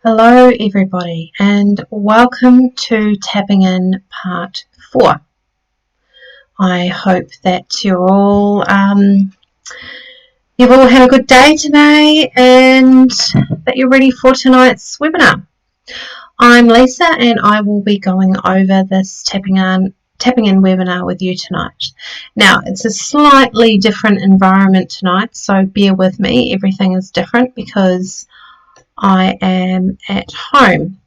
Hello everybody and welcome to Tapping In Part 4. I hope that you've all had a good day today and that you're ready for tonight's webinar. I'm Lisa and I will be going over this Tapping In webinar with you tonight. Now it's a slightly different environment tonight, so bear with me. Everything is different because I am at home.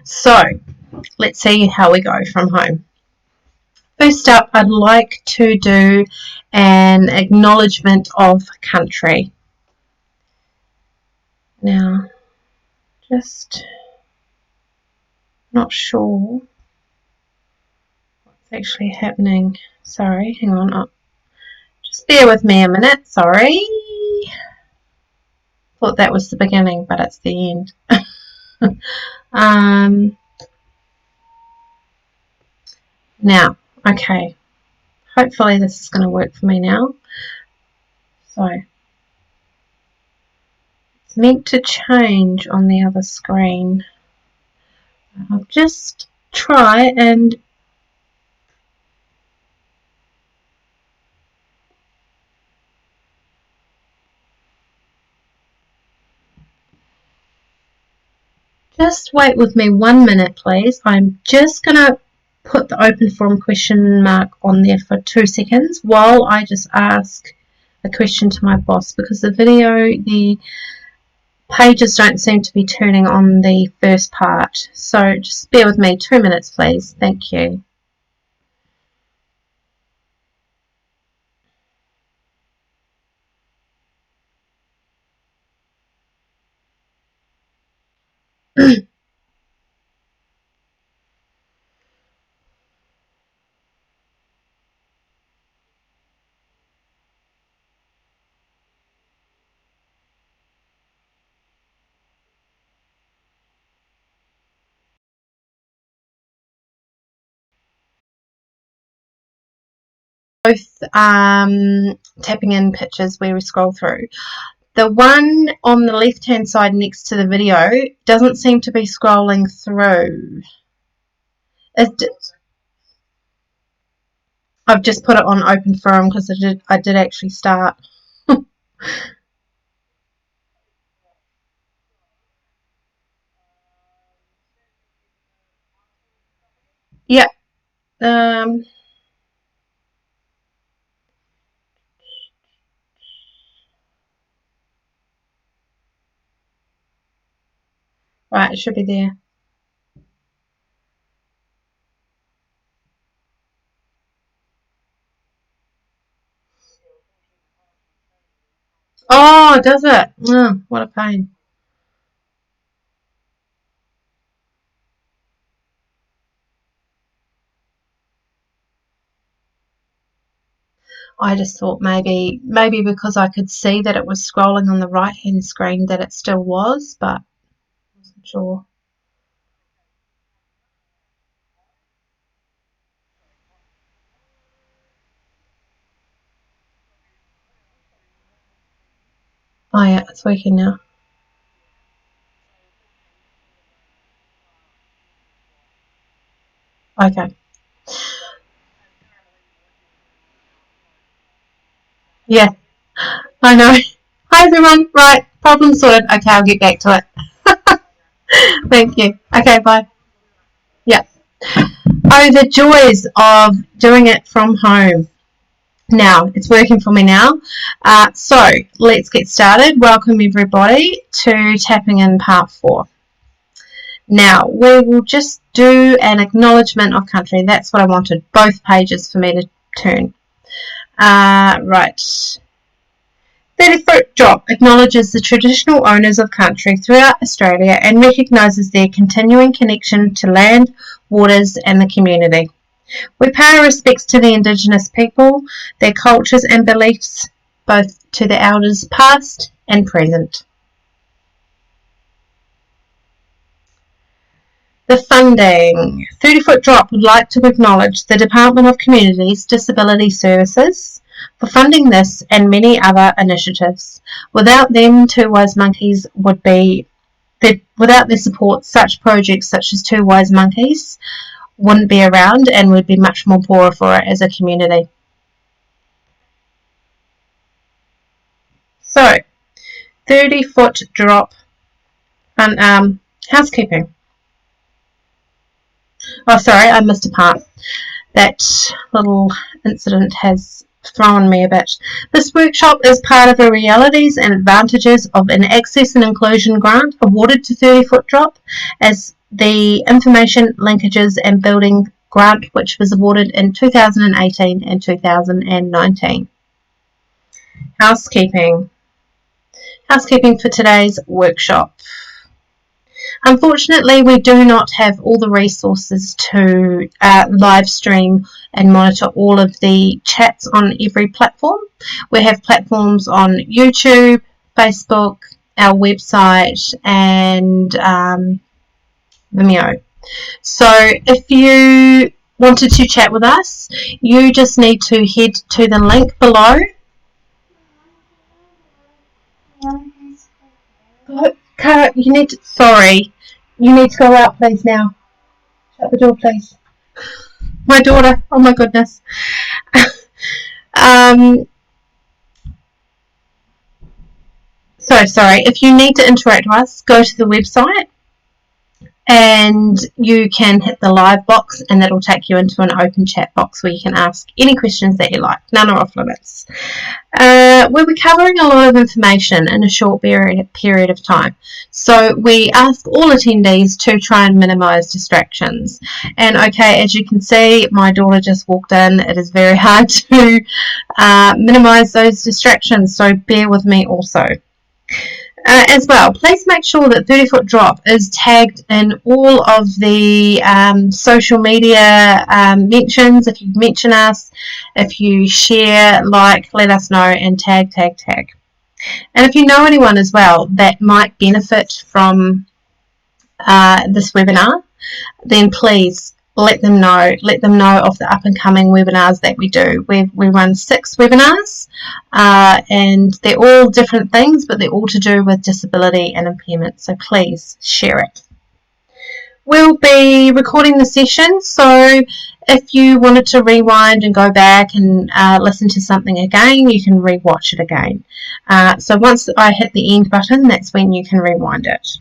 So let's see how we go from home. First up, I'd like to do an acknowledgement of country. Now, just not sure what's actually happening. Sorry, hang on. Oh, just bear with me a minute. Sorry. Thought that was the beginning, but it's the end. Now, okay. Hopefully this is going to work for me now. So, it's meant to change on the other screen. I'll just try and just wait with me 1 minute, please. I'm just going to put the open forum question mark on there for 2 seconds while I just ask a question to my boss, because the pages don't seem to be turning on the first part. So just bear with me 2 minutes, please. Thank you. Both tapping in pictures where we scroll through. The one on the left hand side next to the video doesn't seem to be scrolling through. I've just put it on open forum because I did actually start. Yeah. Right, it should be there. Oh, does it? Oh, what a pain. I just thought maybe because I could see that it was scrolling on the right hand screen that it still was, but I wasn't sure. Oh yeah, it's working now. Okay. Yeah, I know. Hi everyone. Right, problem sorted. Okay, I'll get back to it. Thank you. Okay, bye. Yeah. Oh, the joys of doing it from home. Now, it's working for me now. So, let's get started. Welcome everybody to Tapping In Part 4. Now, we will just do an acknowledgement of country. That's what I wanted, both pages for me to turn. Right. 30-foot drop acknowledges the traditional owners of country throughout Australia and recognises their continuing connection to land, waters and the community. We pay our respects to the Indigenous people, their cultures and beliefs, both to the elders past and present. The funding. 30-foot drop would like to acknowledge the Department of Communities Disability Services for funding this and many other initiatives. Without them, Two Wise Monkeys would be without their support, such projects such as Two Wise Monkeys wouldn't be around, and we'd be much more poorer for it as a community. So, 30-foot drop on housekeeping. Oh, sorry, I missed a part. That little incident has thrown me a bit. This workshop is part of a Realities and Advantages of an Access and Inclusion grant awarded to 30-foot drop as the Information Linkages and Building grant, which was awarded in 2018 and 2019. Housekeeping for today's workshop. Unfortunately, we do not have all the resources to live stream and monitor all of the chats on every platform. We have platforms on YouTube, Facebook, our website, and Vimeo. So if you wanted to chat with us, you just need to head to the link below. Cara, you need to go out, please, now. Shut the door, please. My daughter, oh my goodness. So sorry, if you need to interact with us, go to the website and you can hit the live box, and that'll take you into an open chat box where you can ask any questions that you like. None are off limits. We'll be covering a lot of information in a short period of time. So we ask all attendees to try and minimise distractions. And okay, as you can see, my daughter just walked in. It is very hard to minimise those distractions, so bear with me also. As well, please make sure that 30-foot drop is tagged in all of the social media mentions. If you mention us, if you share, like, let us know, and tag. And if you know anyone as well that might benefit from this webinar, then please let them know of the up and coming webinars that we do. We run 6 webinars and they're all different things, but they're all to do with disability and impairment, so please share it. We'll be recording the session, so if you wanted to rewind and go back and listen to something again, you can rewatch it again. So once I hit the end button, that's when you can rewind it.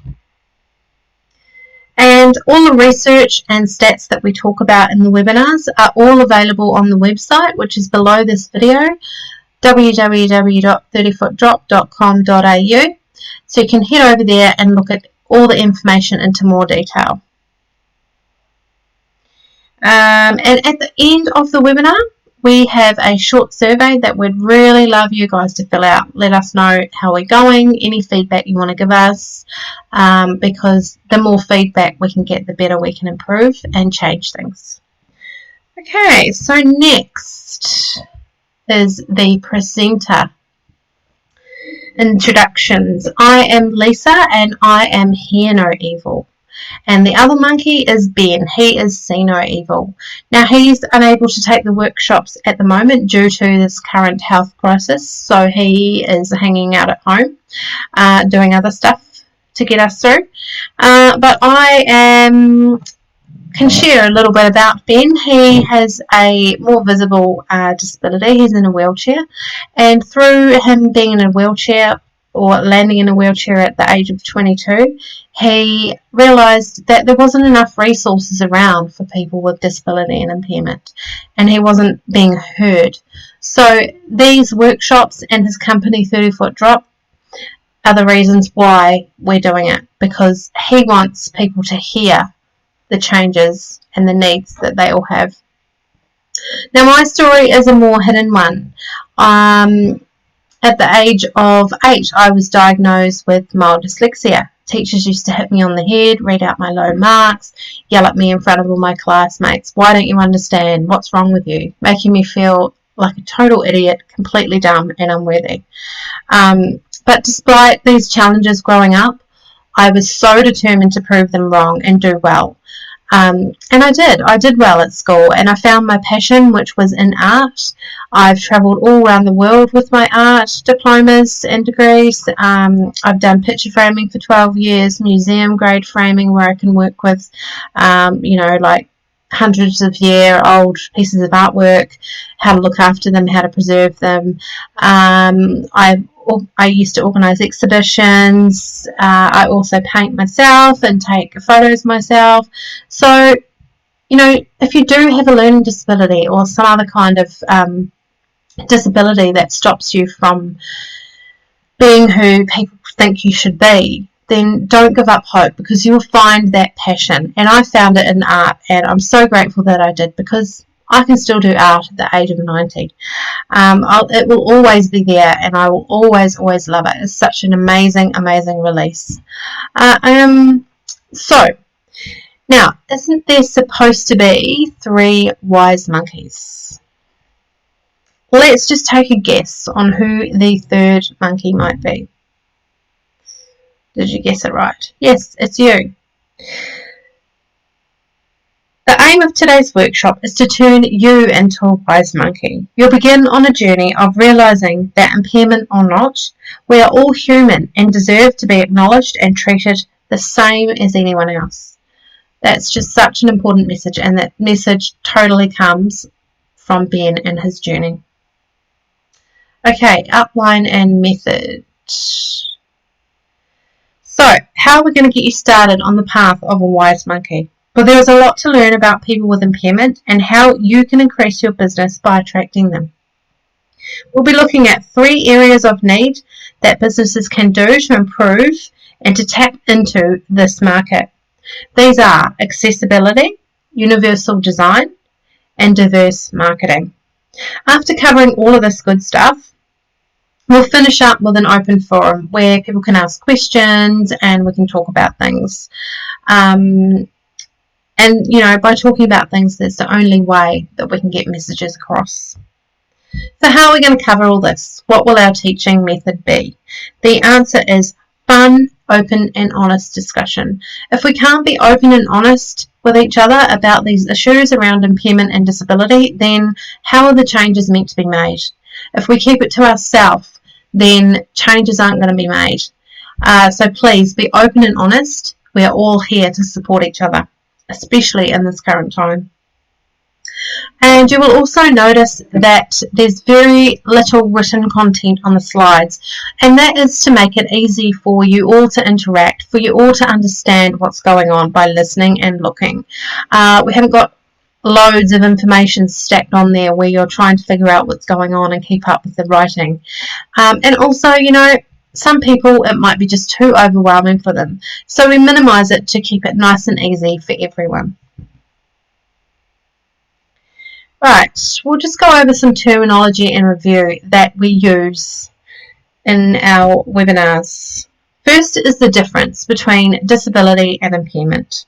And all the research and stats that we talk about in the webinars are all available on the website, which is below this video, www.30footdrop.com.au. So you can head over there and look at all the information into more detail. And at the end of the webinar, we have a short survey that we'd really love you guys to fill out. Let us know how we're going, any feedback you want to give us, because the more feedback we can get, the better we can improve and change things. Okay, so next is the presenter introductions. I am Lisa and I am Hear No Evil. And the other monkey is Ben. He is See No Evil. Now, he's unable to take the workshops at the moment due to this current health crisis, so he is hanging out at home doing other stuff to get us through. But I can share a little bit about Ben. He has a more visible disability. He's in a wheelchair, and through him being in a wheelchair, or landing in a wheelchair at the age of 22, he realised that there wasn't enough resources around for people with disability and impairment, and he wasn't being heard. So these workshops and his company 30-foot drop are the reasons why we're doing it, because he wants people to hear the changes and the needs that they all have. Now, my story is a more hidden one. At the age of 8, I was diagnosed with mild dyslexia. Teachers used to hit me on the head, read out my low marks, yell at me in front of all my classmates. Why don't you understand? What's wrong with you? Making me feel like a total idiot, completely dumb and unworthy. But despite these challenges growing up, I was so determined to prove them wrong and do well. And I did well at school, and I found my passion, which was in art. I've travelled all around the world with my art diplomas and degrees. I've done picture framing for 12 years, museum grade framing, where I can work with, like hundreds of year old pieces of artwork, how to look after them, how to preserve them. I used to organise exhibitions. I also paint myself and take photos myself. So, if you do have a learning disability or some other kind of disability that stops you from being who people think you should be, then don't give up hope, because you will find that passion. And I found it in art, and I'm so grateful that I did, because I can still do art at the age of 90. It will always be there, and I will always love it. It's such an amazing release. So, now, isn't there supposed to be 3 wise monkeys? Let's just take a guess on who the 3rd monkey might be. Did you guess it right? Yes, it's you. The aim of today's workshop is to turn you into a wise monkey. You'll begin on a journey of realising that, impairment or not, we are all human and deserve to be acknowledged and treated the same as anyone else. That's just such an important message, and that message totally comes from Ben and his journey. Okay, outline and method. So, how are we going to get you started on the path of a wise monkey? Well, there is a lot to learn about people with impairment and how you can increase your business by attracting them. We'll be looking at 3 areas of need that businesses can do to improve and to tap into this market. These are accessibility, universal design, and diverse marketing. After covering all of this good stuff, we'll finish up with an open forum where people can ask questions and we can talk about things. And, by talking about things, that's the only way that we can get messages across. So how are we going to cover all this? What will our teaching method be? The answer is fun, open and honest discussion. If we can't be open and honest with each other about these issues around impairment and disability, then how are the changes meant to be made? If we keep it to ourselves, then changes aren't going to be made. So please be open and honest. We are all here to support each other, especially in this current time. And you will also notice that there's very little written content on the slides, and that is to make it easy for you all to interact, for you all to understand what's going on by listening and looking. We haven't got loads of information stacked on there where you're trying to figure out what's going on and keep up with the writing. And also, some people, it might be just too overwhelming for them. So we minimise it to keep it nice and easy for everyone. Right, we'll just go over some terminology and review that we use in our webinars. First is the difference between disability and impairment.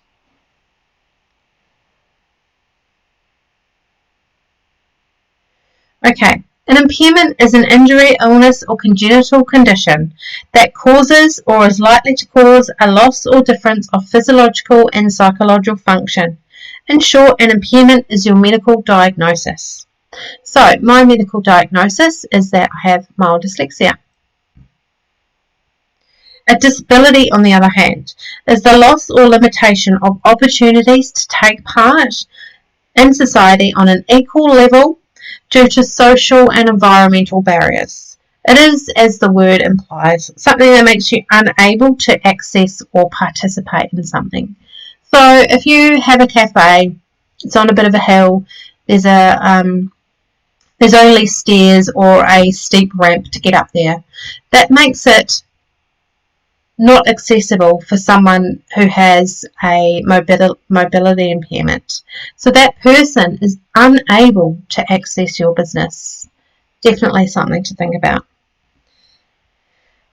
Okay, an impairment is an injury, illness or congenital condition that causes or is likely to cause a loss or difference of physiological and psychological function. In short, an impairment is your medical diagnosis. So, my medical diagnosis is that I have mild dyslexia. A disability, on the other hand, is the loss or limitation of opportunities to take part in society on an equal level due to social and environmental barriers. It is, as the word implies, something that makes you unable to access or participate in something. So if you have a cafe, it's on a bit of a hill, there's only stairs or a steep ramp to get up there. That makes it not accessible for someone who has a mobility impairment. So that person is unable to access your business. Definitely something to think about.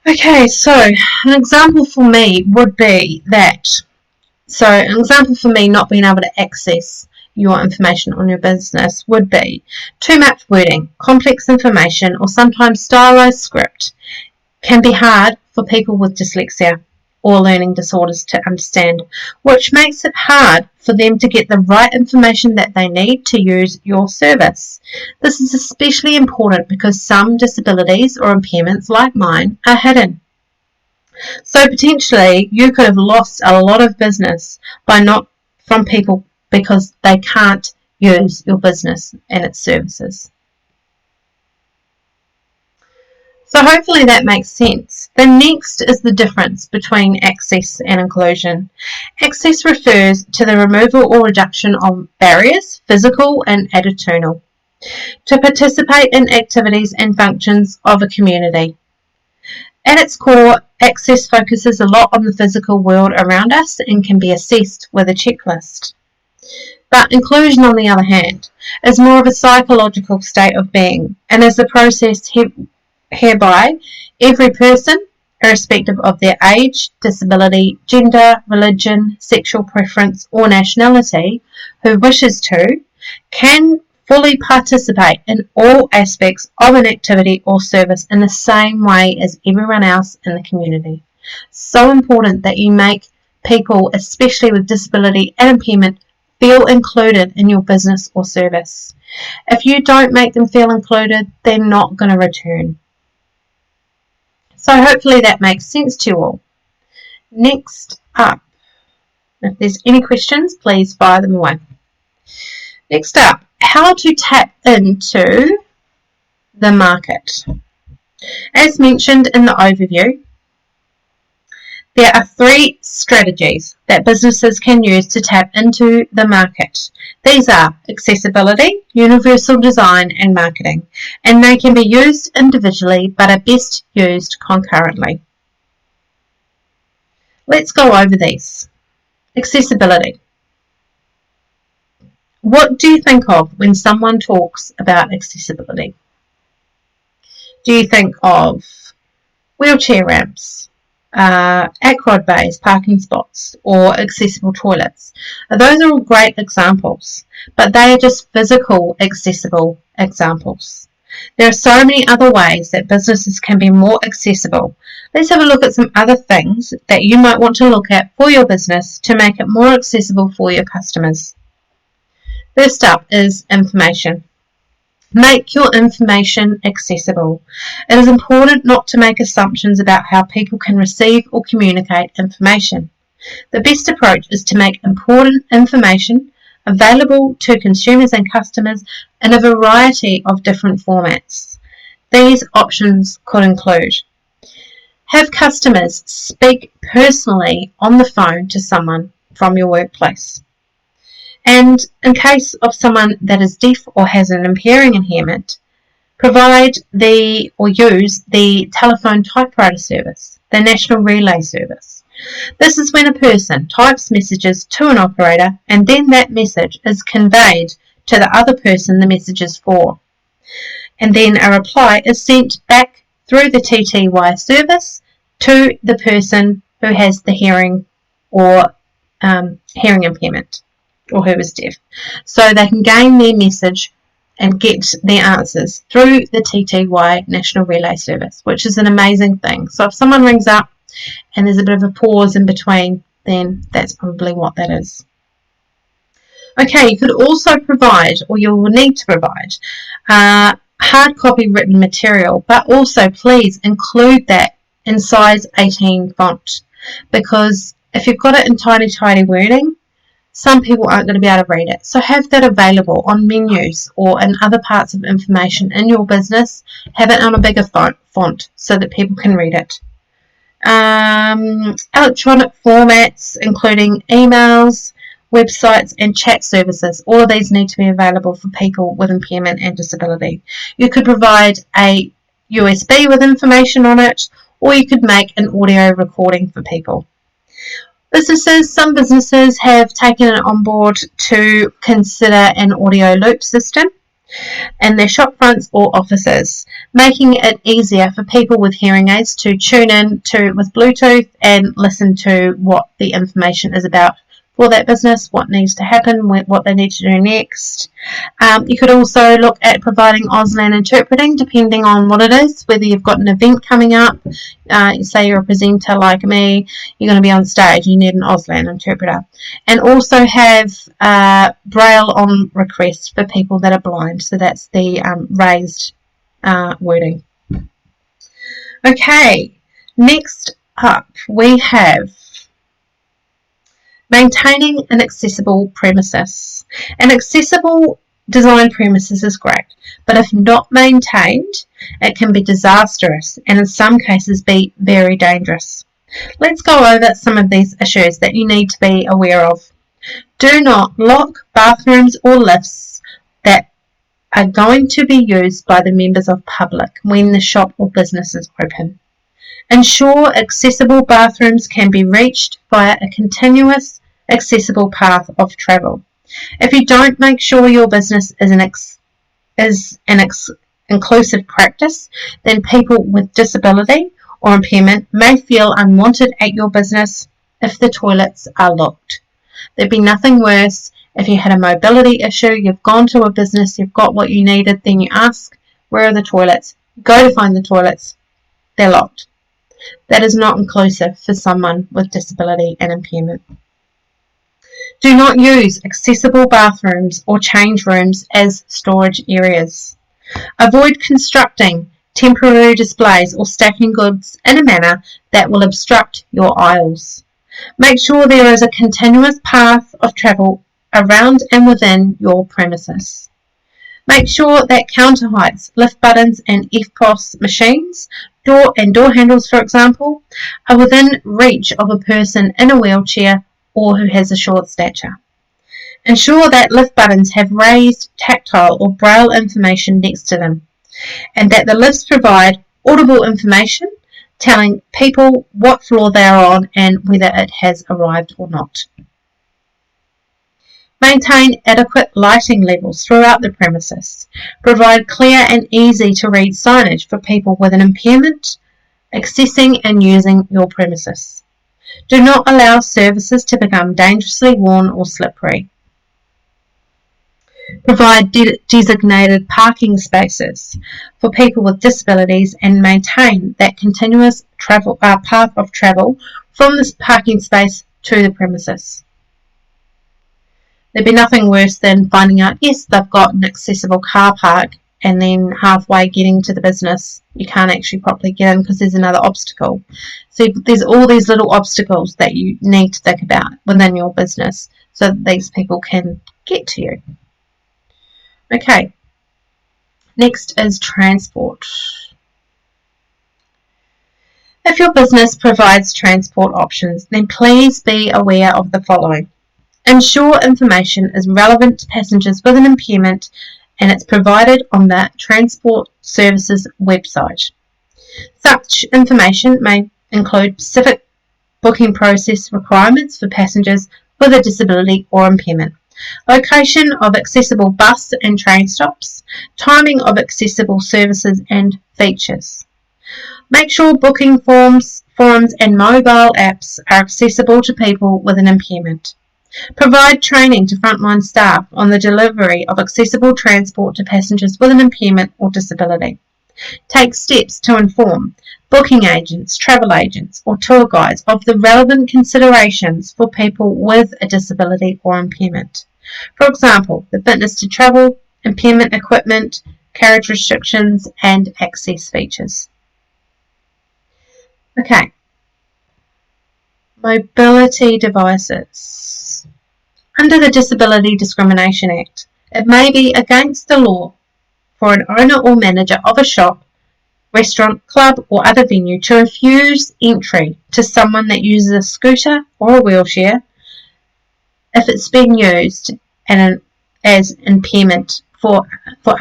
Okay, so an example for me would be that. So an example for me not being able to access your information on your business would be too much wording, complex information, or sometimes stylized script can be hard for people with dyslexia. or learning disorders to understand, which makes it hard for them to get the right information that they need to use your service. This is especially important because some disabilities or impairments like mine are hidden. So potentially you could have lost a lot of business from people because they can't use your business and its services. So hopefully that makes sense. The next is the difference between access and inclusion. Access refers to the removal or reduction of barriers, physical and attitudinal, to participate in activities and functions of a community. At its core, access focuses a lot on the physical world around us and can be assessed with a checklist. But inclusion, on the other hand, is more of a psychological state of being and is the process hereby every person, irrespective of their age, disability, gender, religion, sexual preference or nationality, who wishes to, can fully participate in all aspects of an activity or service in the same way as everyone else in the community. So important that you make people, especially with disability and impairment, feel included in your business or service. If you don't make them feel included, they're not going to return. So hopefully that makes sense to you all. Next up, if there's any questions, please fire them away. Next up, how to tap into the market. As mentioned in the overview, there are 3 strategies that businesses can use to tap into the market. These are accessibility, universal design, and marketing, and they can be used individually but are best used concurrently. Let's go over these. Accessibility. What do you think of when someone talks about accessibility? Do you think of wheelchair ramps, aquad bays, parking spots, or accessible toilets? Those are all great examples, but they are just physical accessible examples. There are so many other ways that businesses can be more accessible. Let's have a look at some other things that you might want to look at for your business to make it more accessible for your customers. First up is information. Make your information accessible. It is important not to make assumptions about how people can receive or communicate information. The best approach is to make important information available to consumers and customers in a variety of different formats. These options could include: have customers speak personally on the phone to someone from your workplace. And in case of someone that is deaf or has an impairing impairment, provide or use the telephone typewriter service, the National Relay Service. This is when a person types messages to an operator and then that message is conveyed to the other person the message is for. And then a reply is sent back through the TTY service to the person who has the hearing or hearing impairment, or who is deaf, so they can gain their message and get their answers through the TTY National Relay Service, which is an amazing thing. So if someone rings up and there's a bit of a pause in between, then that's probably what that is. Okay, you could also provide, or you will need to provide, hard copy written material, but also please include that in size 18 font, because if you've got it in tiny wording, some people aren't going to be able to read it. So have that available on menus or in other parts of information in your business. Have it on a bigger font so that people can read it. Electronic formats, including emails, websites and chat services. All of these need to be available for people with impairment and disability. You could provide a USB with information on it, or you could make an audio recording for people. Some businesses have taken it on board to consider an audio loop system in their shop fronts or offices, making it easier for people with hearing aids to tune in with Bluetooth and listen to what the information is about for that business, what needs to happen, what they need to do next. You could also look at providing Auslan interpreting, depending on what it is, whether you've got an event coming up, say you're a presenter like me, you're going to be on stage, you need an Auslan interpreter. And also have Braille on request for people that are blind, so that's the raised wording. Okay, next up we have maintaining an accessible premises. An accessible design premises is great, but if not maintained, it can be disastrous and in some cases be very dangerous. Let's go over some of these issues that you need to be aware of. Do not lock bathrooms or lifts that are going to be used by the members of public when the shop or business is open. Ensure accessible bathrooms can be reached via a continuous accessible path of travel. If you don't make sure your business is an inclusive practice, then people with disability or impairment may feel unwanted at your business if the toilets are locked. There'd be nothing worse if you had a mobility issue, you've gone to a business, you've got what you needed, then you ask, where are the toilets? Go to find the toilets, they're locked. That is not inclusive for someone with disability and impairment. Do not use accessible bathrooms or change rooms as storage areas. Avoid constructing temporary displays or stacking goods in a manner that will obstruct your aisles. Make sure there is a continuous path of travel around and within your premises. Make sure that counter heights, lift buttons and EFTPOS machines, door handles for example, are within reach of a person in a wheelchair or who has a short stature. Ensure that lift buttons have raised, tactile or braille information next to them, and that the lifts provide audible information telling people what floor they are on and whether it has arrived or not. Maintain adequate lighting levels throughout the premises. Provide clear and easy to read signage for people with an impairment accessing and using your premises. Do not allow surfaces to become dangerously worn or slippery. Provide designated parking spaces for people with disabilities and maintain that continuous path of travel from this parking space to the premises. There'd be nothing worse than finding out, yes, they've got an accessible car park, and then halfway getting to the business, you can't actually properly get in because there's another obstacle. So there's all these little obstacles that you need to think about within your business so that these people can get to you. Okay, next is transport. If your business provides transport options, then please be aware of the following. Ensure information is relevant to passengers with an impairment and it's provided on the Transport Services website. Such information may include specific booking process requirements for passengers with a disability or impairment, location of accessible bus and train stops, timing of accessible services and features. Make sure booking forms and mobile apps are accessible to people with an impairment. Provide training to frontline staff on the delivery of accessible transport to passengers with an impairment or disability. Take steps to inform booking agents, travel agents or tour guides of the relevant considerations for people with a disability or impairment. For example, the fitness to travel, impairment equipment, carriage restrictions and access features. Okay. Mobility devices. Under the Disability Discrimination Act, it may be against the law for an owner or manager of a shop, restaurant, club or other venue to refuse entry to someone that uses a scooter or a wheelchair if it's being used as impairment for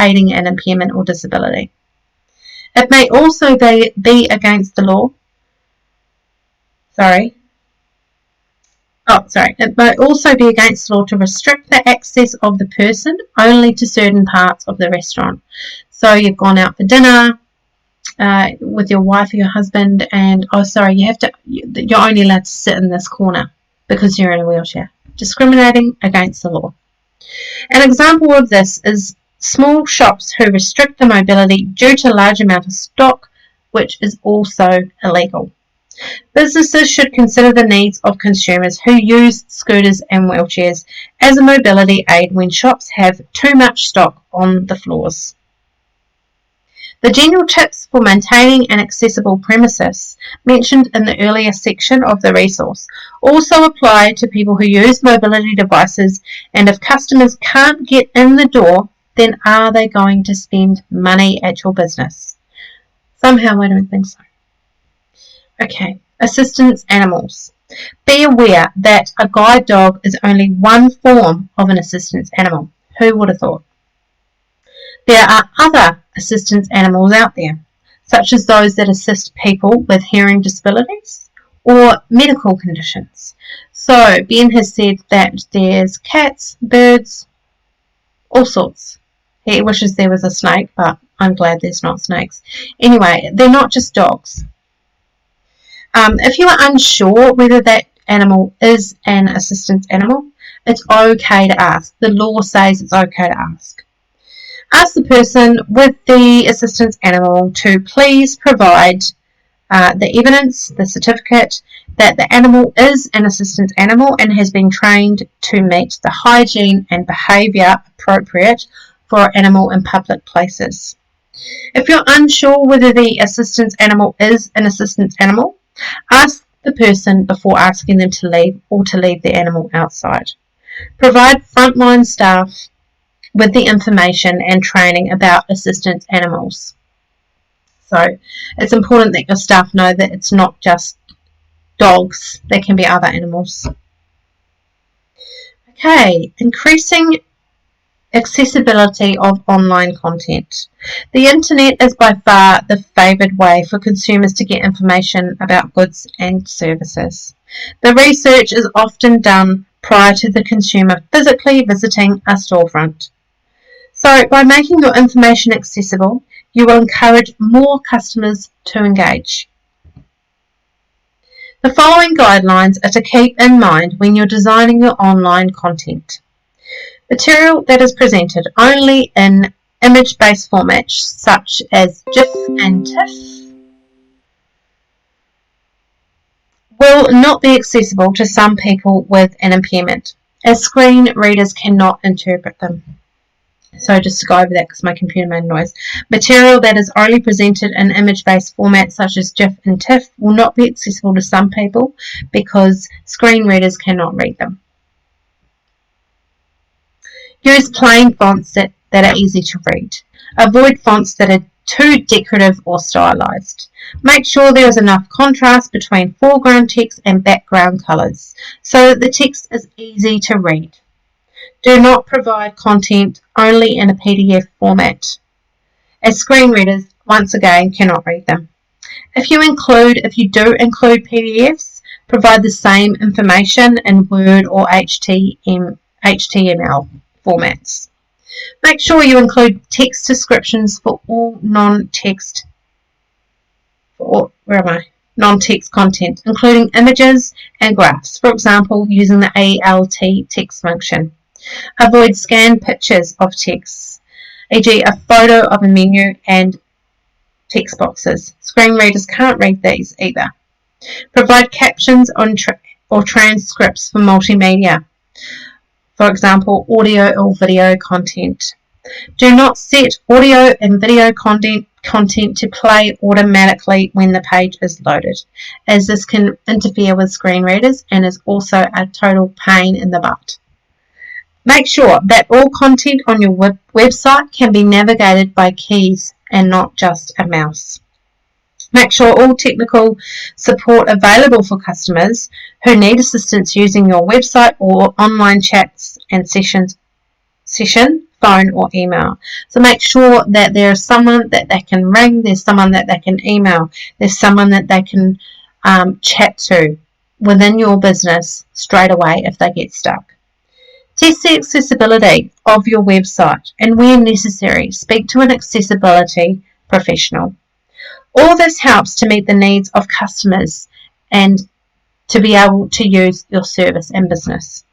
aiding an impairment or disability. It may also be against the law It may also be against the law to restrict the access of the person only to certain parts of the restaurant. So you've gone out for dinner with your wife or your husband, and you're only allowed to sit in this corner because you're in a wheelchair. discriminating against the law. An example of this is small shops who restrict the mobility due to large amount of stock, which is also illegal. Businesses should consider the needs of consumers who use scooters and wheelchairs as a mobility aid when shops have too much stock on the floors. The general tips for maintaining an accessible premises mentioned in the earlier section of the resource also apply to people who use mobility devices, and if customers can't get in the door, then are they going to spend money at your business? Somehow I don't think so. Okay, assistance animals. Be aware that a guide dog is only one form of an assistance animal. Who would have thought? There are other assistance animals out there, such as those that assist people with hearing disabilities or medical conditions. So Ben has said that there's cats, birds, all sorts. He wishes there was a snake, but I'm glad there's not snakes. Anyway, they're not just dogs. If you are unsure whether that animal is an assistance animal, it's okay to ask. The law says it's okay to ask. Ask the person with the assistance animal to please provide the evidence, the certificate, that the animal is an assistance animal and has been trained to meet the hygiene and behaviour appropriate for an animal in public places. If you're unsure whether the assistance animal is an assistance animal, ask the person before asking them to leave or to leave the animal outside. Provide frontline staff with the information and training about assistance animals. So it's important that your staff know that it's not just dogs, there can be other animals. Okay, increasing accessibility of online content. The internet is by far the favoured way for consumers to get information about goods and services. The research is often done prior to the consumer physically visiting a storefront. So by making your information accessible, you will encourage more customers to engage. The following guidelines are to keep in mind when you're designing your online content. Material that is presented only in image-based formats such as GIF and TIFF will not be accessible to some people with an impairment, as screen readers cannot interpret them. So just to go over that because my computer made noise. Material that is only presented in image-based formats such as GIF and TIFF will not be accessible to some people because screen readers cannot read them. Use plain fonts that are easy to read. Avoid fonts that are too decorative or stylized. Make sure there is enough contrast between foreground text and background colours so that the text is easy to read. Do not provide content only in a PDF format, as screen readers, once again, cannot read them. If you do include PDFs, provide the same information in Word or HTML formats. Make sure you include text descriptions for all non-text content, including images and graphs, for example, using the ALT text function. Avoid scanned pictures of text, e.g. a photo of a menu and text boxes. Screen readers can't read these either. Provide captions or transcripts for multimedia, for example, audio or video content. Do not set audio and video content to play automatically when the page is loaded, as this can interfere with screen readers and is also a total pain in the butt. Make sure that all content on your website can be navigated by keys and not just a mouse. Make sure all technical support available for customers who need assistance using your website or online chats and session, phone or email. So make sure that there is someone that they can ring, there's someone that they can email, there's someone that they can chat to within your business straight away if they get stuck. Test the accessibility of your website and, where necessary, speak to an accessibility professional. All this helps to meet the needs of customers and to be able to use your service and business.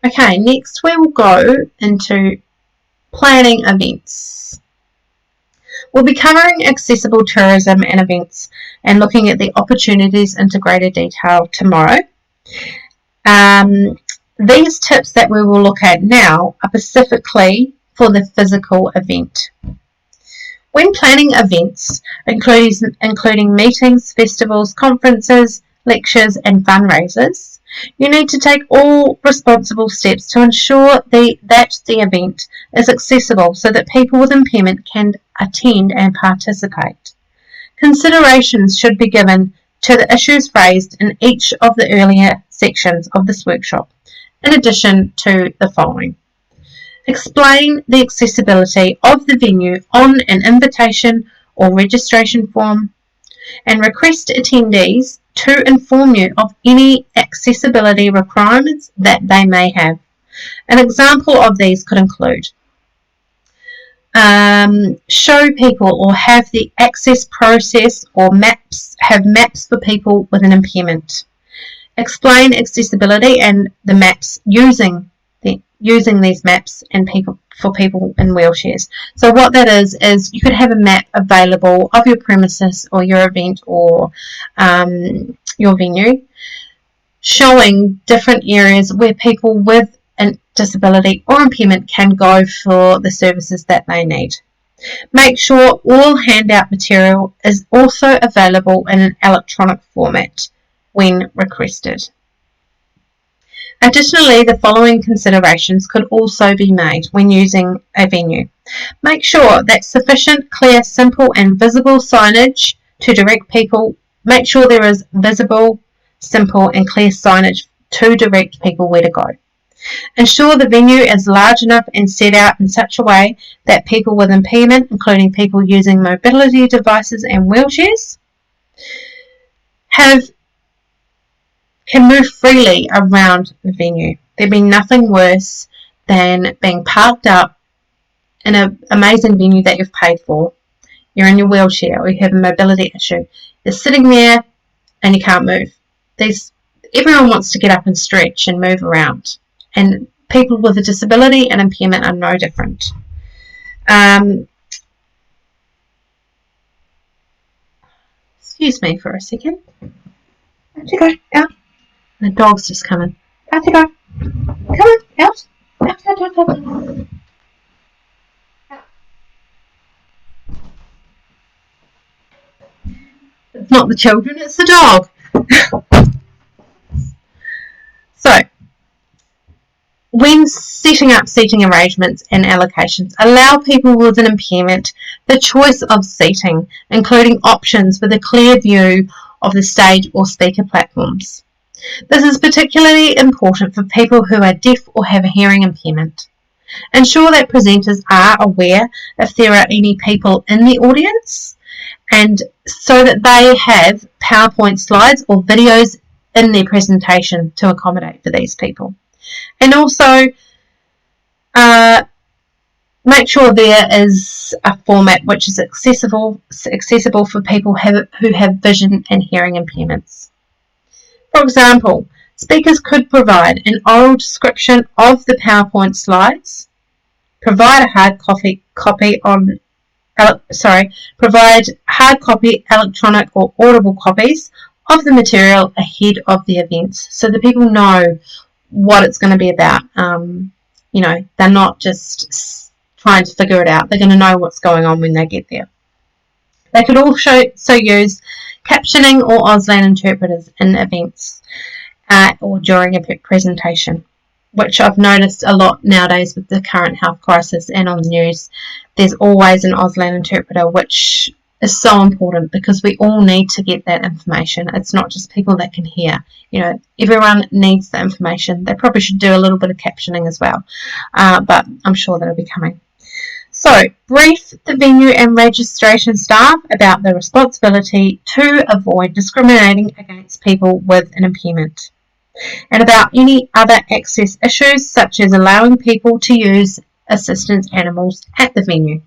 Okay, next we will go into planning events. We'll be covering accessible tourism and events and looking at the opportunities into greater detail tomorrow. These tips that we will look at now are specifically for the physical event. When planning events, including meetings, festivals, conferences, lectures and fundraisers, you need to take all responsible steps to ensure that the event is accessible so that people with impairment can attend and participate. Considerations should be given to the issues raised in each of the earlier sections of this workshop, in addition to the following. Explain the accessibility of the venue on an invitation or registration form, and request attendees to inform you of any accessibility requirements that they may have. An example of these could include show people or have the access process or have maps for people with an impairment. Explain accessibility and the maps using these maps and for people in wheelchairs. So what that is you could have a map available of your premises or your event or your venue, showing different areas where people with a disability or impairment can go for the services that they need. Make sure all handout material is also available in an electronic format when requested. Additionally, the following considerations could also be made when using a venue. Make sure that sufficient, clear, simple and visible signage to direct people. Make sure there is visible, simple and clear signage to direct people where to go. Ensure the venue is large enough and set out in such a way that people with impairment, including people using mobility devices and wheelchairs, can move freely around the venue. There'd be nothing worse than being parked up in an amazing venue that you've paid for. You're in your wheelchair or you have a mobility issue. You're sitting there and you can't move. Everyone wants to get up and stretch and move around. And people with a disability and impairment are no different. Excuse me for a second. Out you go, out. The dog's just coming. Out you go. Come on, out. Out. It's not the children, it's the dog. So, when setting up seating arrangements and allocations, allow people with an impairment the choice of seating, including options with a clear view of the stage or speaker platforms. This is particularly important for people who are deaf or have a hearing impairment. Ensure that presenters are aware if there are any people in the audience, and so that they have PowerPoint slides or videos in their presentation to accommodate for these people. And also make sure there is a format which is accessible for people who have vision and hearing impairments. For example, speakers could provide an oral description of the PowerPoint slides, provide hard copy, electronic or audible copies of the material ahead of the events, so that people know what it's going to be about. They're not just trying to figure it out. They're going to know what's going on when they get there. They could also use captioning or Auslan interpreters in events or during a presentation, which I've noticed a lot nowadays with the current health crisis and on the news. There's always an Auslan interpreter, which is so important because we all need to get that information. It's not just people that can hear. Everyone needs the information. They probably should do a little bit of captioning as well, but I'm sure that'll be coming. So, brief the venue and registration staff about the responsibility to avoid discriminating against people with an impairment, and about any other access issues such as allowing people to use assistance animals at the venue.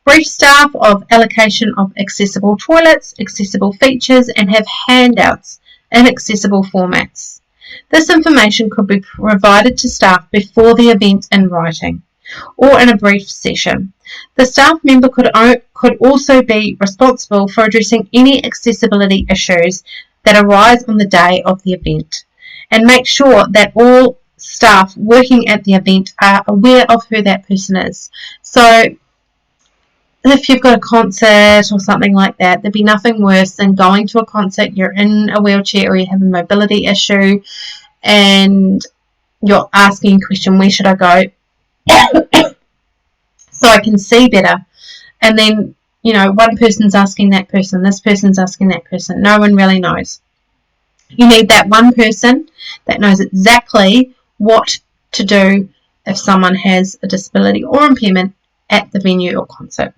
Brief staff of allocation of accessible toilets, accessible features, and have handouts in accessible formats. This information could be provided to staff before the event in writing or in a brief session. The staff member could also be responsible for addressing any accessibility issues that arise on the day of the event and make sure that all staff working at the event are aware of who that person is. So if you've got a concert or something like that, there'd be nothing worse than going to a concert, you're in a wheelchair or you have a mobility issue and you're asking a question, where should I go so I can see better? And then, one person's asking that person, this person's asking that person. No one really knows. You need that one person that knows exactly what to do if someone has a disability or impairment at the venue or concert.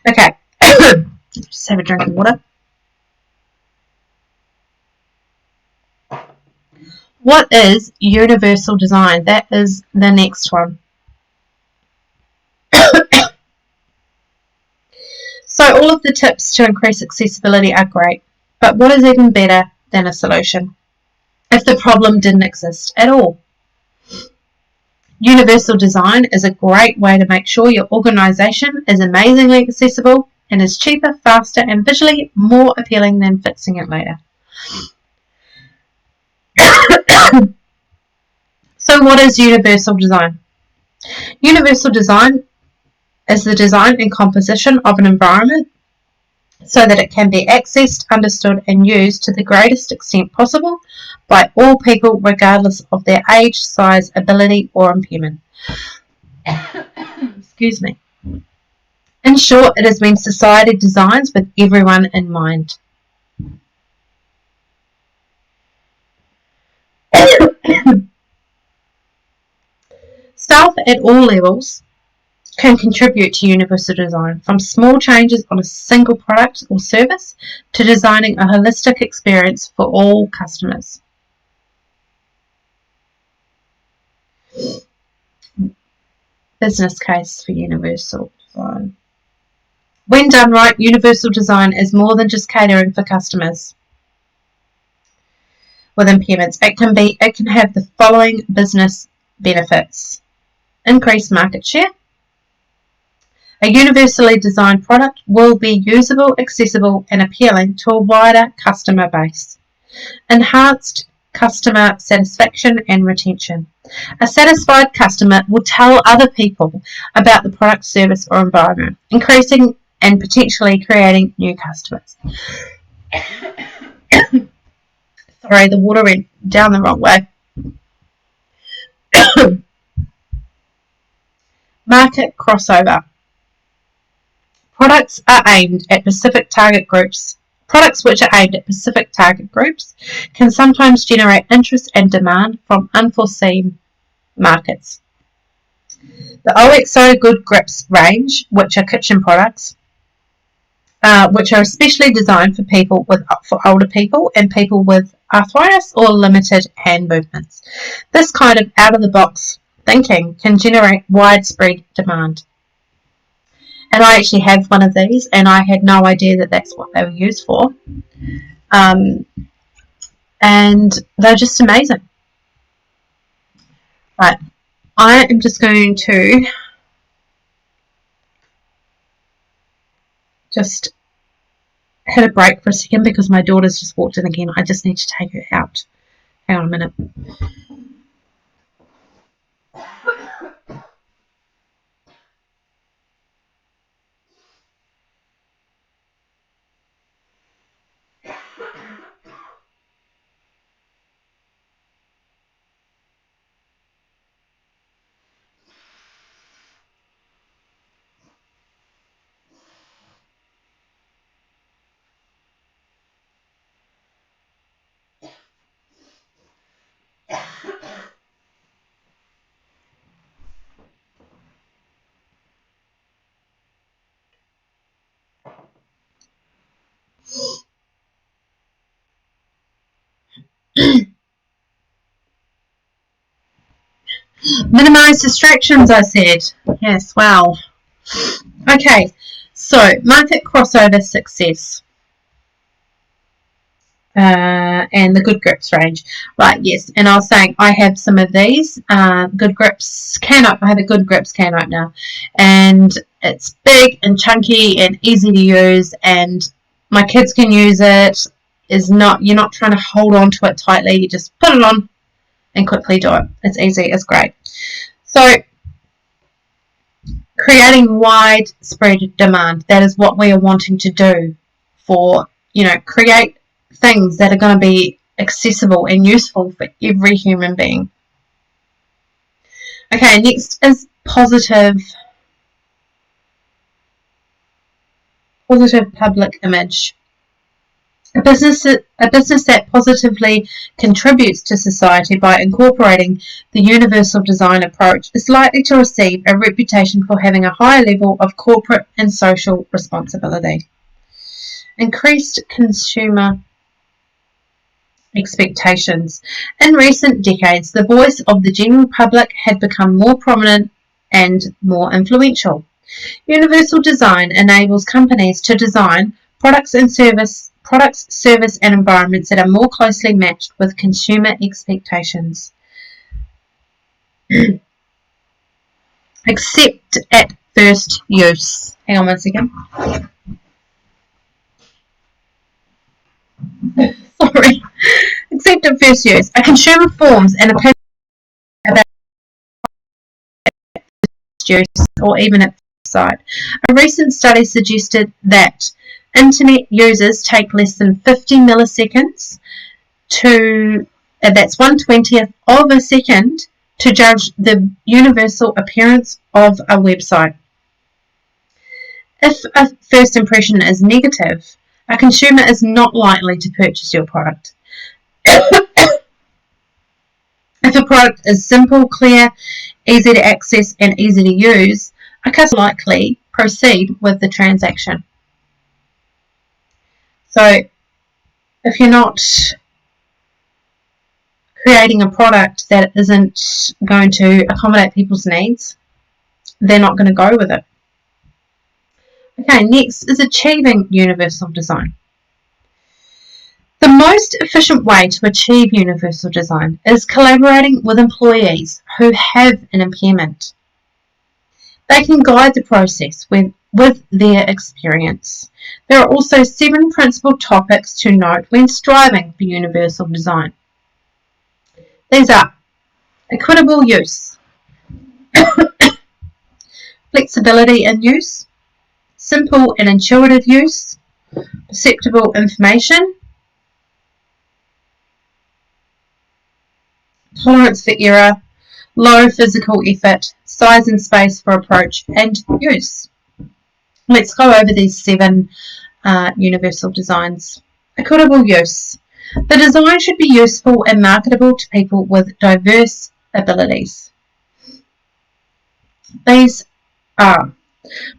Okay, just have a drink of water. What is universal design? That is the next one. So all of the tips to increase accessibility are great, but what is even better than a solution if the problem didn't exist at all? Universal design is a great way to make sure your organisation is amazingly accessible and is cheaper, faster and visually more appealing than fixing it later. So what is universal design? Universal design is the design and composition of an environment so that it can be accessed, understood and used to the greatest extent possible by all people regardless of their age, size, ability or impairment. Excuse me. In short, it has been society designs with everyone in mind. Staff at all levels can contribute to universal design, from small changes on a single product or service to designing a holistic experience for all customers. Business case for universal design. When done right, universal design is more than just catering for customers with impairments. It can have the following business benefits: increased market share. A universally designed product will be usable, accessible and appealing to a wider customer base. Enhanced customer satisfaction and retention. A satisfied customer will tell other people about the product, service or environment, increasing and potentially creating new customers. Sorry, the water went down the wrong way. Market crossover. Products which are aimed at specific target groups can sometimes generate interest and demand from unforeseen markets. The OXO Good Grips range, which are kitchen products, which are especially designed for older people and people with arthritis or limited hand movements. This kind of out-of-the-box thinking can generate widespread demand. And I actually have one of these, and I had no idea that that's what they were used for. And they're just amazing. Right, I am just going to just hit a break for a second because my daughter's just walked in again. I just need to take her out. Hang on a minute. Minimize distractions, I said. Yes, wow. Okay, so market crossover success. and the Good Grips range. Right, yes, and I was saying I have some of these Good Grips can opener. I have a Good Grips can opener, and it's big and chunky and easy to use, and my kids can use it. You're not trying to hold on to it tightly, you just put it on and quickly do it. It's easy, it's great. So creating widespread demand, that is what we are wanting to do for, create things that are going to be accessible and useful for every human being. Okay, next is positive public image. A business that positively contributes to society by incorporating the universal design approach is likely to receive a reputation for having a high level of corporate and social responsibility. Increased consumer expectations. In recent decades, the voice of the general public had become more prominent and more influential. Universal design enables companies to design products, service, and environments that are more closely matched with consumer expectations. Except at first use. Hang on one second. Sorry. Except at first use. A consumer forms an opinion about use or even at first sight. A recent study suggested that Internet users take less than 50 milliseconds that's 1/20th of a second to judge the universal appearance of a website. If a first impression is negative, a consumer is not likely to purchase your product. If a product is simple, clear, easy to access, and easy to use, a customer will likely proceed with the transaction. So if you're not creating a product that isn't going to accommodate people's needs, they're not going to go with it. Okay, next is achieving universal design. The most efficient way to achieve universal design is collaborating with employees who have an impairment. They can guide the process with their experience. There are also 7 principal topics to note when striving for universal design. These are equitable use, flexibility in use, simple and intuitive use, perceptible information, tolerance for error, low physical effort, size and space for approach, and use. Let's go over these 7 universal designs. Equitable use. The design should be useful and marketable to people with diverse abilities. These are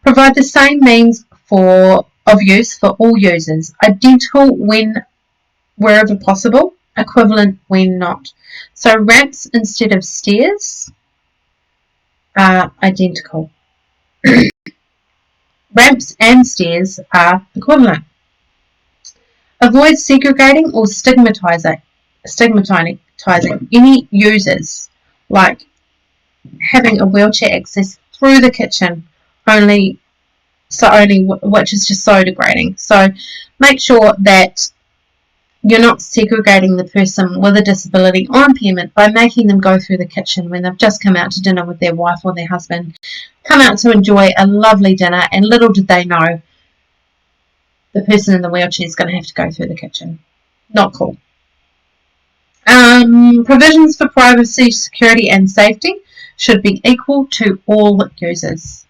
provide the same means of use for all users, identical wherever possible, equivalent when not. So ramps instead of stairs are identical. Ramps and stairs are equivalent. Avoid segregating or stigmatizing any users, like having a wheelchair access through the kitchen only, which is just so degrading. So make sure that you're not segregating the person with a disability or impairment by making them go through the kitchen when they've just come out to dinner with their wife or their husband, come out to enjoy a lovely dinner, and little did they know the person in the wheelchair is going to have to go through the kitchen. Not cool. Provisions for privacy, security, and safety should be equal to all users.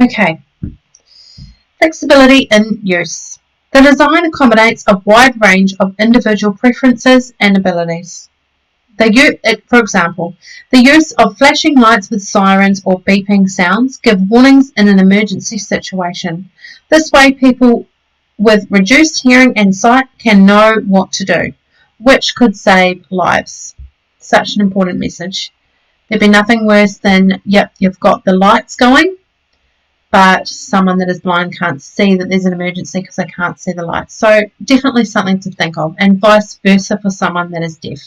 Okay. Flexibility in use. The design accommodates a wide range of individual preferences and abilities. For example, the use of flashing lights with sirens or beeping sounds give warnings in an emergency situation. This way, people with reduced hearing and sight can know what to do, which could save lives. Such an important message. There'd be nothing worse than, yep, you've got the lights going, but someone that is blind can't see that there's an emergency because they can't see the light. So definitely something to think of, and vice versa for someone that is deaf.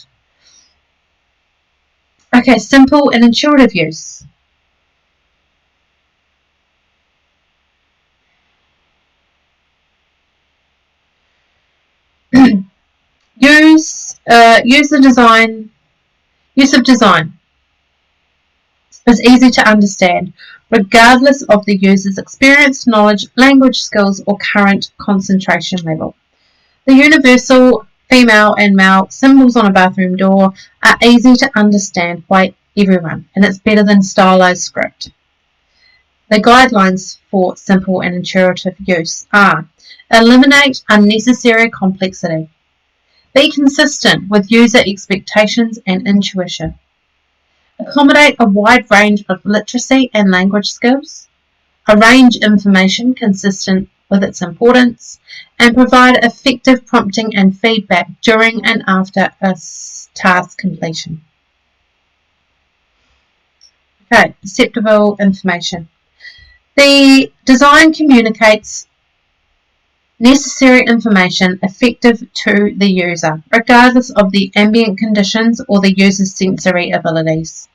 Okay, simple and intuitive use. Use of design is easy to understand, regardless of the user's experience, knowledge, language skills, or current concentration level. The universal female and male symbols on a bathroom door are easy to understand by everyone, and it's better than stylized script. The guidelines for simple and intuitive use are: eliminate unnecessary complexity. Be consistent with user expectations and intuition. Accommodate a wide range of literacy and language skills. Arrange information consistent with its importance, and provide effective prompting and feedback during and after a task completion. Okay, perceptible information. The design communicates necessary information effective to the user, regardless of the ambient conditions or the user's sensory abilities.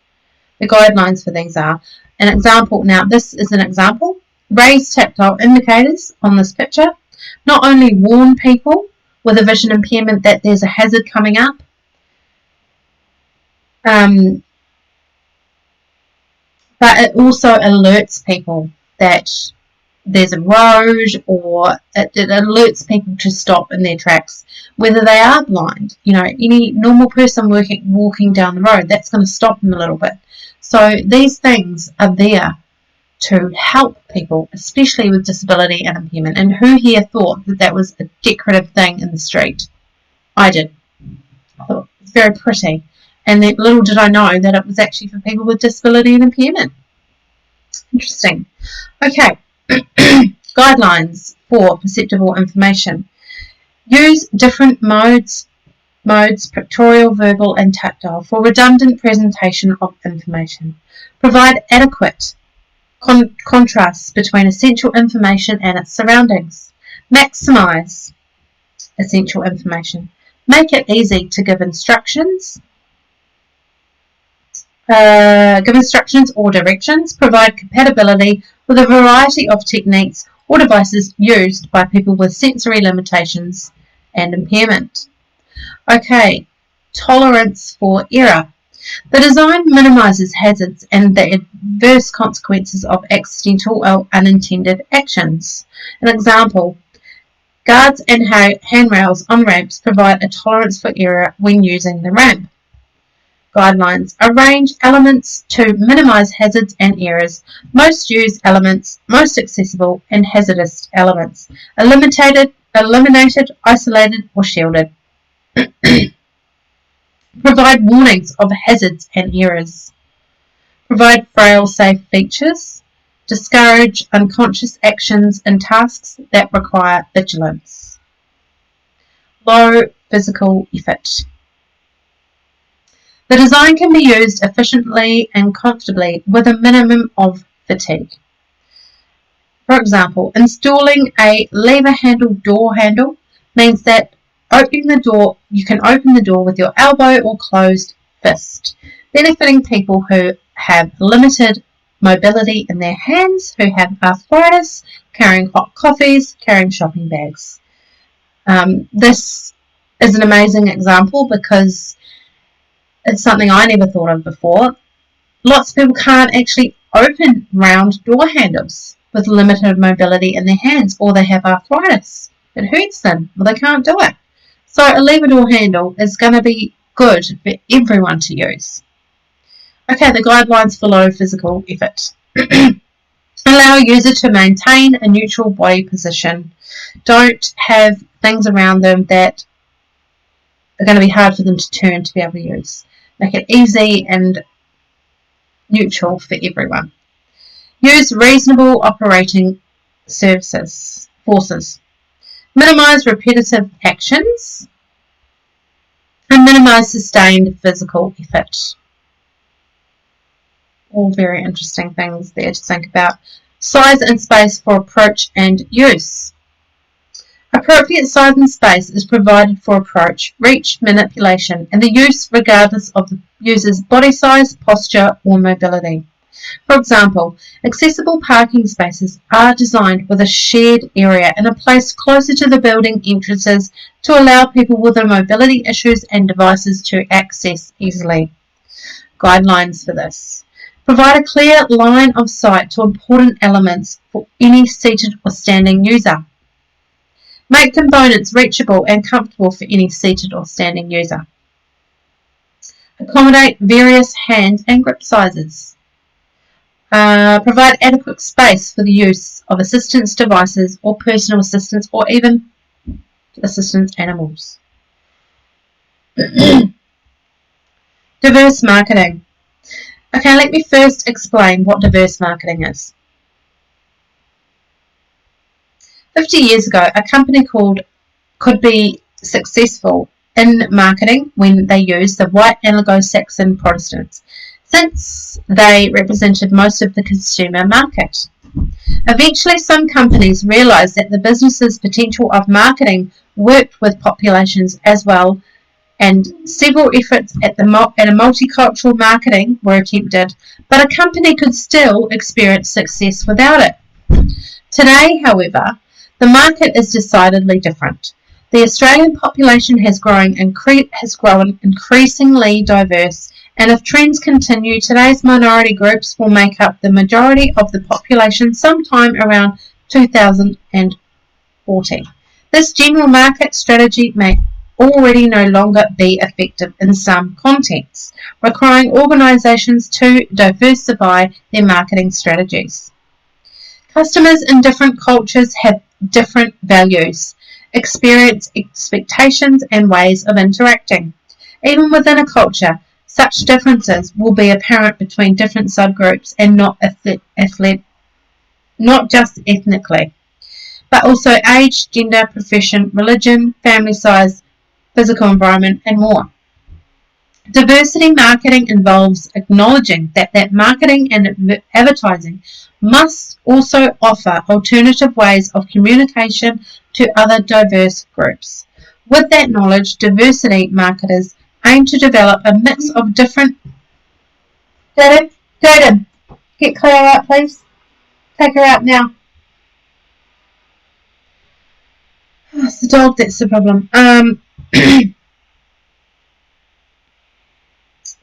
The guidelines for these are an example. Now, this is an example. Raised tactile indicators on this picture not only warn people with a vision impairment that there's a hazard coming up, but it also alerts people that there's a road, or it alerts people to stop in their tracks, whether they are blind. You know, any normal person walking down the road, that's going to stop them a little bit. So these things are there to help people, especially with disability and impairment. And who here thought that that was a decorative thing in the street? I did. I thought it's very pretty. And then little did I know that it was actually for people with disability and impairment. Interesting. Okay. Guidelines for perceptible information. Use different modes, pictorial, verbal, and tactile, for redundant presentation of information. Provide adequate contrasts between essential information and its surroundings. Maximize essential information. Make it easy to give instructions. Give instructions or directions. Provide compatibility with a variety of techniques or devices used by people with sensory limitations and impairment. Okay, tolerance for error. The design minimises hazards and the adverse consequences of accidental or unintended actions. An example: guards and handrails on ramps provide a tolerance for error when using the ramp. Guidelines: arrange elements to minimise hazards and errors. Most used elements, most accessible and hazardous elements. Eliminated, isolated or shielded. Provide warnings of hazards and errors. Provide fail-safe features. Discourage unconscious actions and tasks that require vigilance. Low physical effort. The design can be used efficiently and comfortably with a minimum of fatigue. For example, installing a lever handle door handle means that you can open the door with your elbow or closed fist, benefiting people who have limited mobility in their hands, who have arthritis, carrying hot coffees, carrying shopping bags. This is an amazing example because it's something I never thought of before. Lots of people can't actually open round door handles with limited mobility in their hands, or they have arthritis. It hurts them, or they can't do it. So a lever door handle is going to be good for everyone to use. Okay, the guidelines for low physical effort. Allow a user to maintain a neutral body position. Don't have things around them that are going to be hard for them to turn to be able to use. Make it easy and neutral for everyone. Use reasonable operating forces. Minimise repetitive actions and minimise sustained physical effort. All very interesting things there to think about. Size and space for approach and use. Appropriate size and space is provided for approach, reach, manipulation, and the use regardless of the user's body size, posture, or mobility. For example, accessible parking spaces are designed with a shared area and are placed closer to the building entrances to allow people with mobility issues and devices to access easily. Guidelines for this. Provide a clear line of sight to important elements for any seated or standing user. Make components reachable and comfortable for any seated or standing user. Accommodate various hand and grip sizes. Provide adequate space for the use of assistance devices or personal assistants or even assistance animals. Diverse marketing. Okay, let me first explain what diverse marketing is. 50 years ago, a company could be successful in marketing when they used the white Anglo-Saxon Protestants, since they represented most of the consumer market. Eventually, some companies realised that the business's potential of marketing worked with populations as well, and several efforts at a multicultural marketing were attempted, but a company could still experience success without it. Today, however, the market is decidedly different. The Australian population has grown increasingly diverse, and if trends continue, today's minority groups will make up the majority of the population sometime around 2040. This general market strategy may already no longer be effective in some contexts, requiring organisations to diversify their marketing strategies. Customers in different cultures have different values, experience, expectations, and ways of interacting. Even within a culture, such differences will be apparent between different subgroups and not just ethnically, but also age, gender, profession, religion, family size, physical environment, and more. Diversity marketing involves acknowledging that marketing and advertising must also offer alternative ways of communication to other diverse groups. With that knowledge, diversity marketers aim to develop a mix of different... Jaden, get Claire out, please. Take her out now. Oh, it's the dog that's the problem.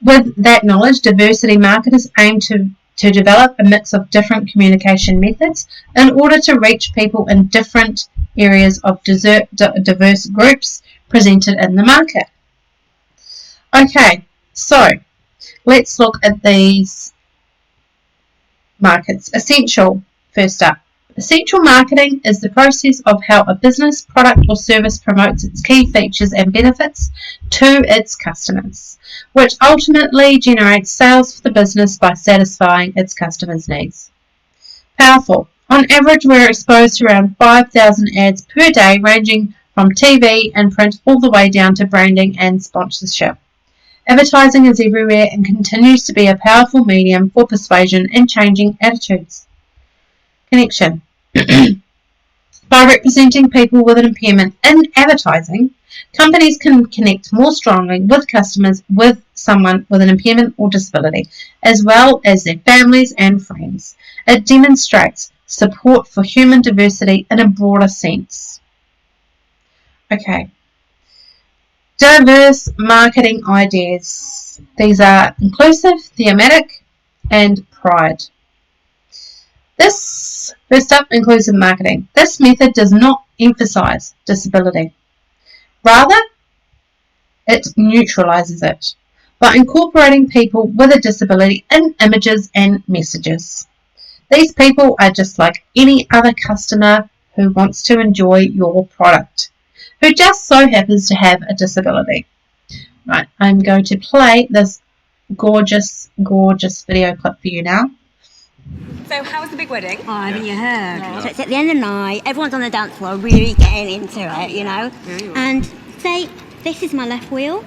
With that knowledge, diversity marketers aim to develop a mix of different communication methods in order to reach people in different areas of diverse groups presented in the market. Okay, so let's look at these markets. Essential, first up. Essential marketing is the process of how a business, product or service promotes its key features and benefits to its customers, which ultimately generates sales for the business by satisfying its customers' needs. Powerful. On average, we're exposed to around 5,000 ads per day, ranging from TV and print all the way down to branding and sponsorship. Advertising is everywhere and continues to be a powerful medium for persuasion and changing attitudes. Connection. By representing people with an impairment in advertising, companies can connect more strongly with customers with someone with an impairment or disability, as well as their families and friends. It demonstrates support for human diversity in a broader sense. Okay. Diverse marketing ideas. These are inclusive, thematic, and pride. This, first up, inclusive marketing. This method does not emphasize disability. Rather, it neutralizes it by incorporating people with a disability in images and messages. These people are just like any other customer who wants to enjoy your product, who just so happens to have a disability. Right, I'm going to play this gorgeous, gorgeous video clip for you now. So how was the big wedding? Oh, haven't you heard? Yeah. So it's at the end of the night, everyone's on the dance floor really getting into it, you know? Yeah. And say, this is my left wheel,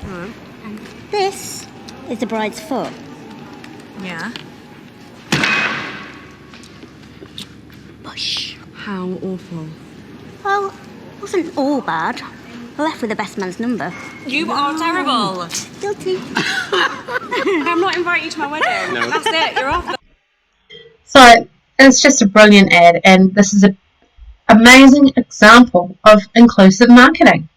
and this is the bride's foot. Yeah. How awful. Well, it wasn't all bad. I left with the best man's number. You are terrible. Guilty. I'm not inviting you to my wedding. No. That's it. You're off. So it's just a brilliant ad, and this is an amazing example of inclusive marketing.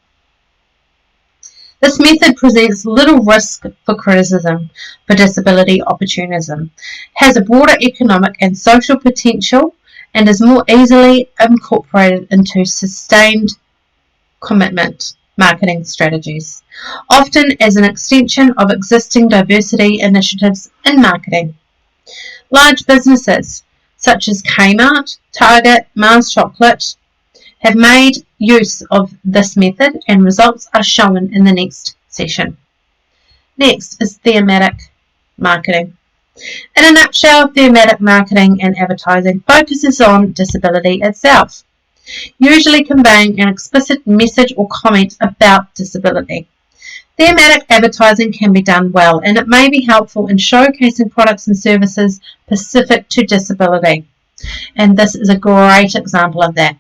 This method presents little risk for criticism for disability opportunism, has a broader economic and social potential, and is more easily incorporated into sustained commitment marketing strategies, often as an extension of existing diversity initiatives in marketing. Large businesses such as Kmart, Target, Mars Chocolate have made use of this method, and results are shown in the next session. Next is thematic marketing. In a nutshell, thematic marketing and advertising focuses on disability itself, usually conveying an explicit message or comment about disability. Thematic advertising can be done well, and it may be helpful in showcasing products and services specific to disability. And this is a great example of that.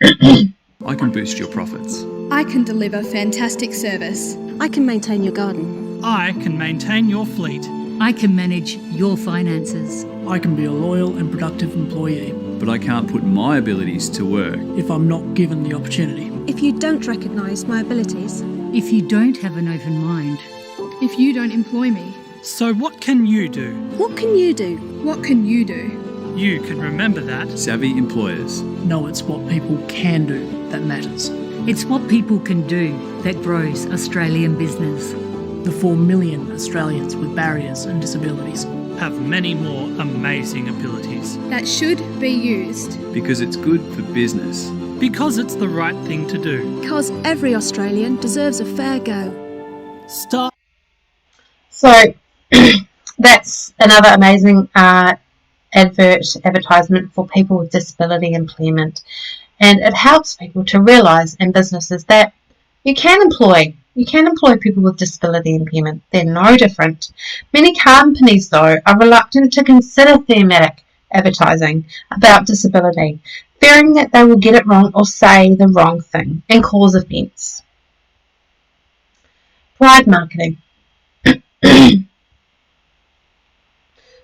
I can boost your profits. I can deliver fantastic service. I can maintain your garden. I can maintain your fleet. I can manage your finances. I can be a loyal and productive employee. But I can't put my abilities to work if I'm not given the opportunity. If you don't recognise my abilities. If you don't have an open mind. If you don't employ me. So what can you do? What can you do? What can you do? You can remember that. Savvy employers. No, it's what people can do that matters. It's what people can do that grows Australian business. The 4 million Australians with barriers and disabilities Have many more amazing abilities. That should be used. Because it's good for business. Because it's the right thing to do. Because every Australian deserves a fair go. Stop. So that's another amazing advertisement for people with disability employment, and it helps people to realise in businesses that you can employ people with disability impairment. They're no different. Many companies, though, are reluctant to consider thematic advertising about disability, fearing that they will get it wrong or say the wrong thing and cause offence. Pride marketing.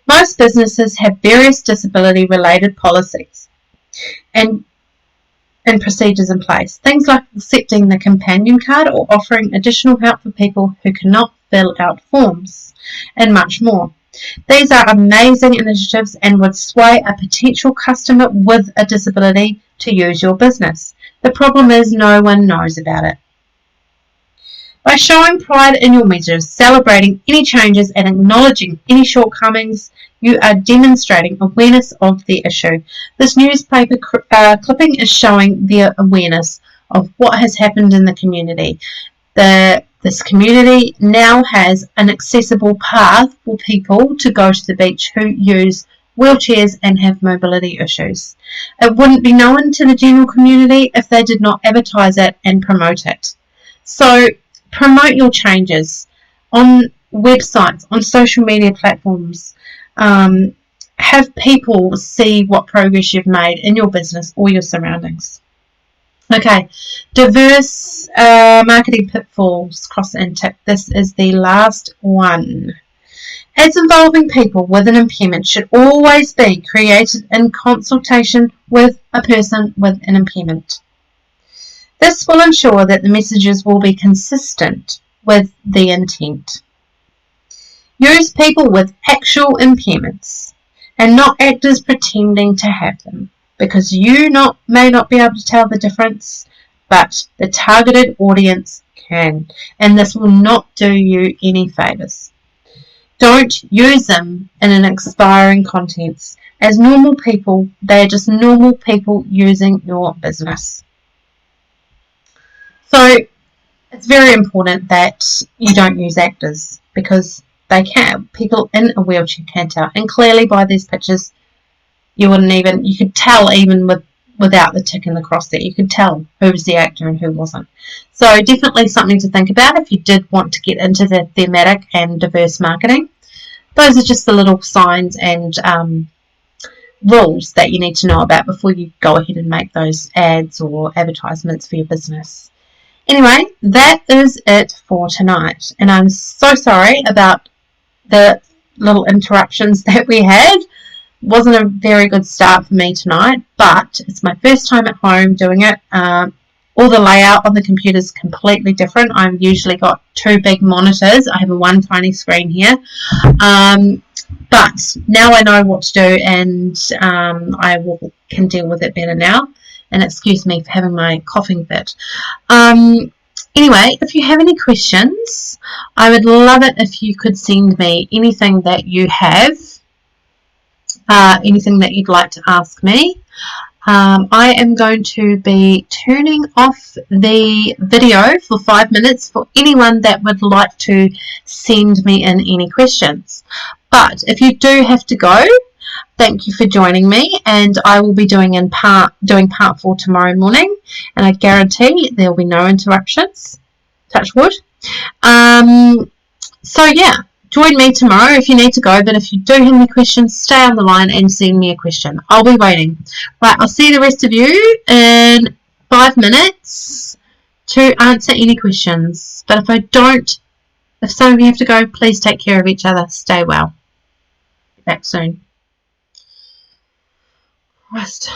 Most businesses have various disability-related policies and procedures in place. Things like accepting the companion card or offering additional help for people who cannot fill out forms, and much more. These are amazing initiatives and would sway a potential customer with a disability to use your business. The problem is no one knows about it. By showing pride in your measures, celebrating any changes and acknowledging any shortcomings, you are demonstrating awareness of the issue. This newspaper clipping is showing the awareness of what has happened in the community. This community now has an accessible path for people to go to the beach who use wheelchairs and have mobility issues. It wouldn't be known to the general community if they did not advertise it and promote it. So promote your changes on websites, on social media platforms. Have people see what progress you've made in your business or your surroundings. Okay, diverse marketing pitfalls, cross and tick. This is the last one. Ads involving people with an impairment should always be created in consultation with a person with an impairment. This will ensure that the messages will be consistent with the intent. Use people with actual impairments and not actors pretending to have them, because you may not be able to tell the difference, but the targeted audience can, and this will not do you any favours. Don't use them in an inspiring content. As normal people, they are just normal people using your business. So it's very important that you don't use actors, because people in a wheelchair can tell, and clearly by these pictures you could tell even without the tick and the cross there, you could tell who was the actor and who wasn't. So definitely something to think about if you did want to get into the thematic and diverse marketing. Those are just the little signs and rules that you need to know about before you go ahead and make those ads or advertisements for your business. Anyway, that is it for tonight, and I'm so sorry about the little interruptions that we had. Wasn't a very good start for me tonight, but it's my first time at home doing it. All the layout on the computer is completely different. I've usually got 2 big monitors. I have a 1 tiny screen here. But now I know what to do, and can deal with it better now. And excuse me for having my coughing fit. Anyway, if you have any questions, I would love it if you could send me anything that you have, anything that you'd like to ask me. I am going to be turning off the video for 5 minutes for anyone that would like to send me in any questions. But if you do have to go, thank you for joining me, and I will be doing part 4 tomorrow morning, and I guarantee there will be no interruptions. Touch wood. So yeah, join me tomorrow if you need to go, but if you do have any questions, stay on the line and send me a question. I'll be waiting. Right, I'll see the rest of you in 5 minutes to answer any questions. But if some of you have to go, please take care of each other. Stay well. Back soon. Rest.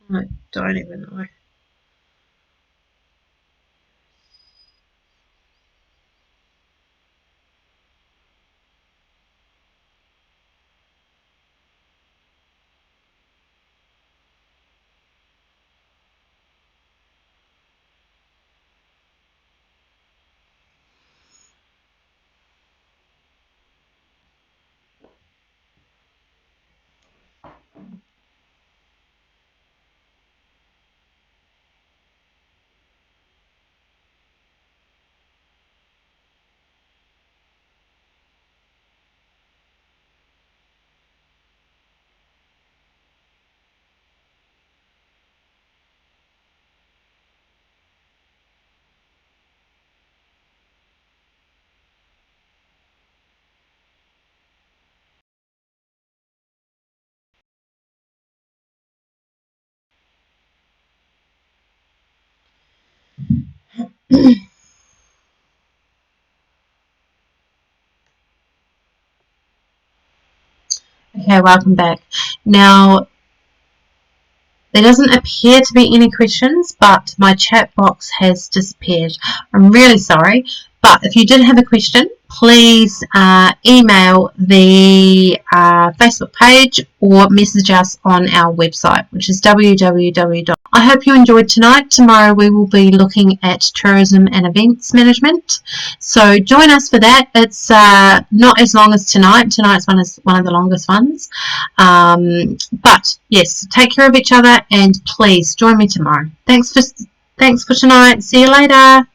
I don't even know. Okay, welcome back. Now, there doesn't appear to be any questions, but my chat box has disappeared. I'm really sorry, but if you did have a question, please email the Facebook page or message us on our website, which is www. I hope you enjoyed tonight. Tomorrow we will be looking at tourism and events management, so join us for that. It's not as long as tonight. Tonight's one is one of the longest ones, but yes, take care of each other and please join me tomorrow. Thanks for tonight. See you later.